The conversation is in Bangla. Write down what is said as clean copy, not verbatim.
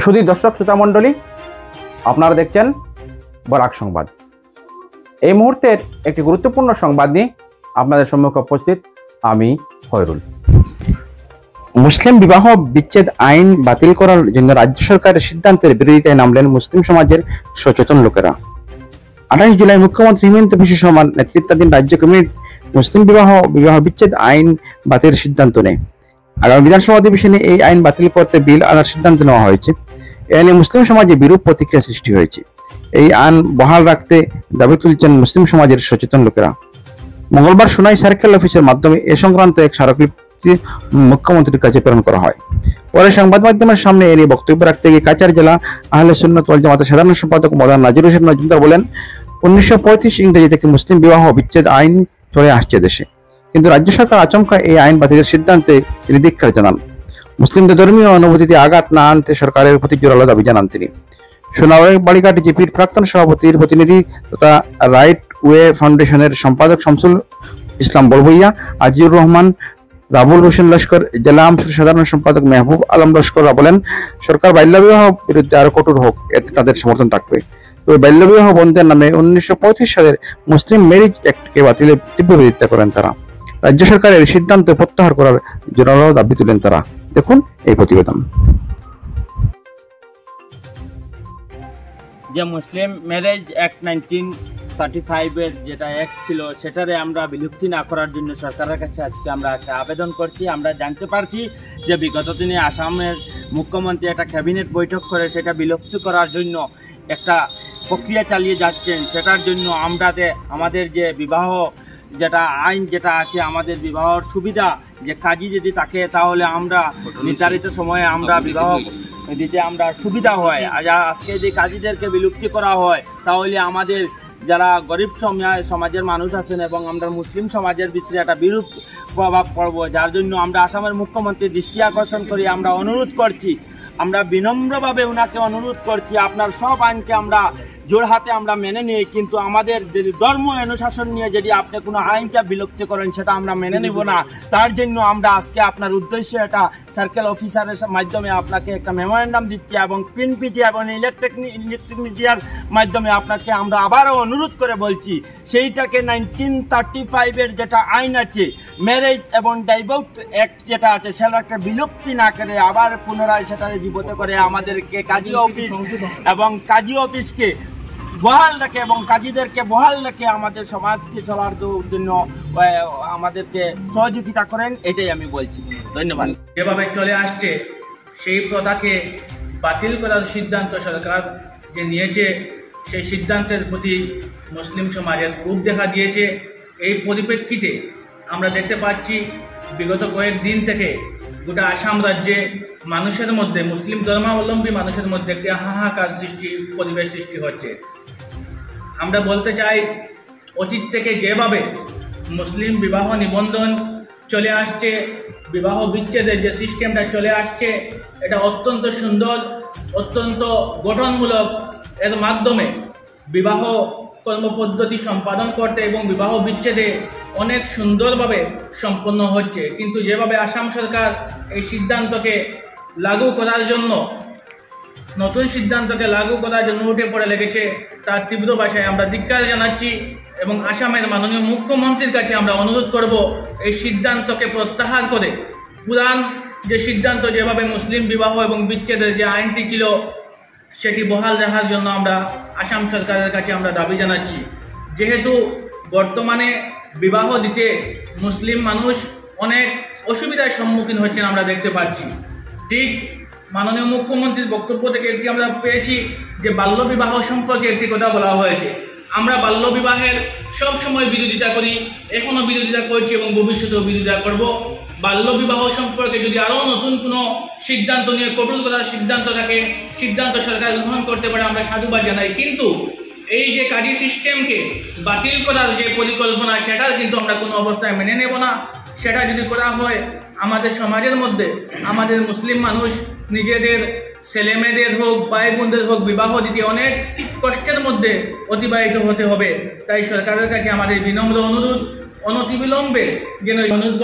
সুধী দর্শক শ্রোতা মণ্ডলী, আপনারা দেখছেন বরাক সংবাদ। এই মুহূর্তের একটি গুরুত্বপূর্ণ সংবাদ নিয়ে আপনাদের সম্মুখে উপস্থিত আমি খয়রুল। মুসলিম বিবাহ বিচ্ছেদ আইন বাতিল করার জন্য রাজ্য সরকারের সিদ্ধান্তের বিরোধিতায় নামলেন মুসলিম সমাজের সচেতন লোকেরা। 28 জুলাই মুখ্যমন্ত্রী হিমন্ত বিশ্ব শর্মার নেতৃত্বাধীন রাজ্য কমিটি মুসলিম বিবাহ বিচ্ছেদ আইন বাতিলের সিদ্ধান্ত নেয়। আগামী বিধানসভা অধিবেশনে এই আইন বাতিল করতে বিল আনার সিদ্ধান্ত নেওয়া হয়েছে। এ আইনে মুসলিম সমাজে বিরূপ প্রতিক্রিয়া সৃষ্টি হয়েছে। এই আইন বহাল রাখতে দাবি তুলছেন মুসলিম সমাজের সচেতন লোকেরা। মঙ্গলবার সোনাই সার্কেল অফিসের মাধ্যমে এ সংক্রান্ত এক স্মারকলিপি মুখ্যমন্ত্রীর কাছে প্রেরণ করা হয়। পরে সংবাদ মাধ্যমের সামনে এ নিয়ে বক্তব্য রাখতে গিয়ে কাছাড় জেলা আহলে সুন্নাত ওয়াল জামাতের সাধারণ সম্পাদক মৌলানা নাজির হোসেন মজুমদার বলেন, 1935 ইংরেজি থেকে মুসলিম বিবাহ বিচ্ছেদ আইন চলে আসছে দেশে, কিন্তু রাজ্য সরকার আচমকা এই আইন বাতিলের সিদ্ধান্তে তিনি ধিক্কার জানান। মুসলিমদের ধর্মীয় অনুভূতিতে আঘাত না আনতে সরকারের প্রতি জোরালো দাবি জানান তিনি। সোনাই বালিঘাট জিপির প্রাক্তন সভাপতির প্রতিনিধি তথা রাইট ওয়ে ফাউন্ডেশনের সম্পাদক শামসুল ইসলাম বলবইয়া, আজিউর রহমান, রাবুল হোসেন লস্কর, জেলা আমসুর সাধারণ সম্পাদক মেহবুব আলম লস্কররা বলেন, সরকার বাল্যবিবাহ বিরুদ্ধে আরো কঠোর হোক, এতে তাদের সমর্থন থাকবে। তবে বাল্যবিবাহ বন্ধের নামে 1935 সালের মুসলিম ম্যারেজ অ্যাক্টকে বাতিলের তীব্র বিরোধিতা করেন তারা। রাজ্য সরকারের সিদ্ধান্ত প্রত্যাহার করার জোরালো দাবি তুলেন তারা। দেখুন এই প্রতিবেদন। যে মুসলিম ম্যারেজ অ্যাক্ট 1935 এর যেটা অ্যাক্ট ছিল, সেটারে আমরা বিলুপ্তি না করার জন্য সরকারের কাছে আজকে আমরা একটা আবেদন করছি। আমরা জানতে পারছি যে বিগত দিনে আসামের মুখ্যমন্ত্রী একটা ক্যাবিনেট বৈঠক করে সেটা বিলুপ্তি করার জন্য একটা প্রক্রিয়া চালিয়ে যাচ্ছেন। সেটার জন্য আমাদের যে বিবাহ যেটা আইন যেটা আছে, আমাদের বিবাহর সুবিধা যে কাজী যদি থাকে তাহলে আমরা নির্ধারিত সময়ে আমরা বিবাহ দিতে আমরা সুবিধা হয়। আজকে যে কাজীদেরকে বিলুপ্তি করা হয় তাহলে আমাদের যারা গরিব সমাজের মানুষ আছেন এবং আমরা মুসলিম সমাজের ভিতরে একটা বিরূপ প্রভাব পড়বো, যার জন্য আমরা আসামের মুখ্যমন্ত্রীর দৃষ্টি আকর্ষণ করি। আমরা অনুরোধ করছি, আমরা বিনম্রভাবে ওনাকে অনুরোধ করছি, আপনার সব আইনকে আমরা জোড়হাতে আমরা মেনে নিই, কিন্তু আমাদের ধর্ম অনুশাসন নিয়ে যদি আপনি কোনো আইনকে বিলুপ্তি করেন সেটা আমরা মেনে নিব না। তার জন্য আমরা আজকে আপনার উদ্দেশ্যে একটা সার্কেল অফিসারের মাধ্যমে আপনাকে একটা মেমোরেন্ডাম দিচ্ছি এবং প্রিন্ট মিডিয়া এবং ইলেকট্রিক মিডিয়ার মাধ্যমে আপনাকে আমরা আবারও অনুরোধ করে বলছি, সেইটাকে 1935 এর যেটা আইন আছে ম্যারেজ এবং ডাইভোর্স অ্যাক্ট যেটা আছে সেটা একটা বিলুপ্তি না করে আবার পুনরায় সেটা জীবিত করে আমাদেরকে কাজী অফিস এবং কাজী অফিসকে বহাল রাখে এবং কাজীদেরকে বহাল রেখে আমাদের সমাজকে চলার জন্য আমাদেরকে সহযোগিতা করেন, এটাই আমি বলছি। ধন্যবাদ। যেভাবে চলে আসছে সেই প্রথাকে বাতিল করার সিদ্ধান্ত সরকার যে নিয়েছে, সেই সিদ্ধান্তের প্রতি মুসলিম সমাজের ক্ষোভ দেখা দিয়েছে। এই পরিপ্রেক্ষিতে আমরা দেখতে পাচ্ছি বিগত কয়েকদিন থেকে গোটা আসাম রাজ্যে মানুষের মধ্যে, মুসলিম ধর্মাবলম্বী মানুষের মধ্যে একটি হাহাকার পরিবেশ সৃষ্টি হচ্ছে। আমরা বলতে চাই, অতীত থেকে যেভাবে মুসলিম বিবাহ নিবন্ধন চলে আসছে, বিবাহ বিচ্ছেদের যে সিস্টেমটা চলে আসছে, এটা অত্যন্ত সুন্দর, অত্যন্ত গঠনমূলক। এর মাধ্যমে বিবাহ কর্মপদ্ধতি সম্পাদন করতে এবং বিবাহ বিচ্ছেদে অনেক সুন্দরভাবে সম্পন্ন হচ্ছে। কিন্তু যেভাবে আসাম সরকার এই সিদ্ধান্তকে লাগু করার জন্য, নতুন সিদ্ধান্তকে লাগু করার জন্য উঠে পড়ে লেগেছে, তার তীব্র ভাষায় আমরা ধিক্কার জানাচ্ছি এবং আসামের মাননীয় মুখ্যমন্ত্রীর কাছে আমরা অনুরোধ করব, এই সিদ্ধান্তকে প্রত্যাহার করে পুরান যে সিদ্ধান্ত, যেভাবে মুসলিম বিবাহ এবং বিচ্ছেদের যে আইনটি ছিল সেটি বহাল রাখার জন্য আমরা আসাম সরকারের কাছে আমরা দাবি জানাচ্ছি। যেহেতু বর্তমানে বিবাহ দিতে মুসলিম মানুষ অনেক অসুবিধার সম্মুখীন হচ্ছেন আমরা দেখতে পাচ্ছি। ঠিক মাননীয় মুখ্যমন্ত্রীর বক্তব্য থেকে একটি আমরা পেয়েছি যে বাল্যবিবাহ সম্পর্কে একটি কথা বলা হয়েছে। আমরা বাল্যবিবাহের সবসময় বিরোধিতা করি, এখনও বিরোধিতা করছি এবং ভবিষ্যতেও বিরোধিতা করব। বাল্যবিবাহ সম্পর্কে যদি আরও নতুন কোনো সিদ্ধান্ত নিয়ে কঠোর করার সিদ্ধান্ত থাকে, সিদ্ধান্ত সরকার গ্রহণ করতে পারে, আমরা সাধুবাদ জানাই। কিন্তু এই যে কাজী সিস্টেমকে বাতিল করার যে পরিকল্পনা, সেটার কিন্তু আমরা কোনো অবস্থায় মেনে নেব না। সেটা যদি করা হয়, আমাদের সমাজের মধ্যে আমাদের মুসলিম মানুষ নিজেদের ছেলেমেয়েদের হোক, ভাই বোনদের হোক, বিবাহ দিতে অনেক কষ্টের মধ্যে অতিবাহিত হতে হবে। তাই সরকারের কাছে আমাদের বিনম্র অনুরোধ, অনতিবিলম্বে যেন অনুরোধ